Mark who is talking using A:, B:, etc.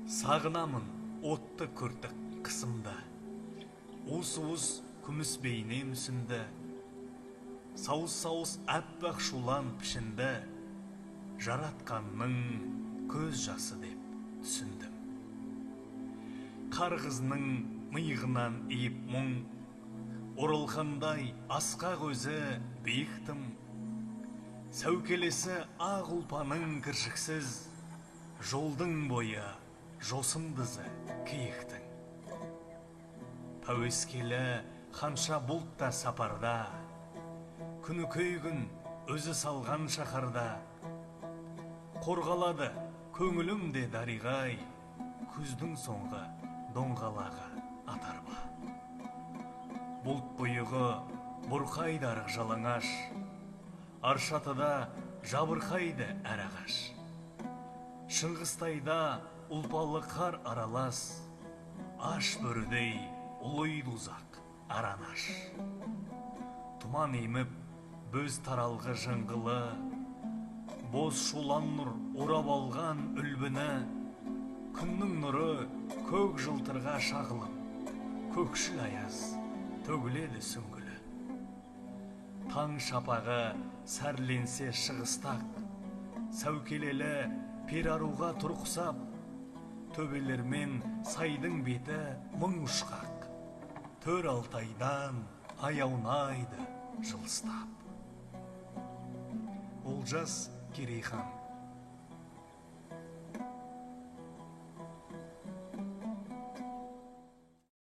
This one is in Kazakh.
A: Сағынамын отты күртік қысымда, уыз күміс бейне мүсінді, сауыз әппақ шулан пішінді, жаратқанның көз жасы деп түсіндім. Қарғызның миығынан иіп мұң, орылғандай асқақ өзі биіктім, сәукелесі ақ ұлпаның кіршіксіз, жолдың бойы жосындызы киіктің. Пәуескелі қанша бұлтта сапарда, күні көйгін өзі салған шақарда, қорғалады көңілімде дариғай, күздің соңғы доңғалағы атарба. Бұлт бұйығы бұрқайды арық жалаңаш, аршатыда жабырқайды әр ағаш. Шыңғыстайда ұлпалы қар аралас, аш бөрідей ұлыйды ұзақ аранаш. Тұман еміп бөз таралғы жыңғылы, боз шулан нұр орап алған үлбіні, күннің нұры көк жылтырға шағылып, көкшіл аяз төгіледі сүңгілі. Таң шапағы сәрленсе шығыстақ, сәукелелі пераруға тұрқсап, төбелермен сайдың беті мың ұшқақ, төр алтайдан аяунайды жылыстап. Олжас Керейхан.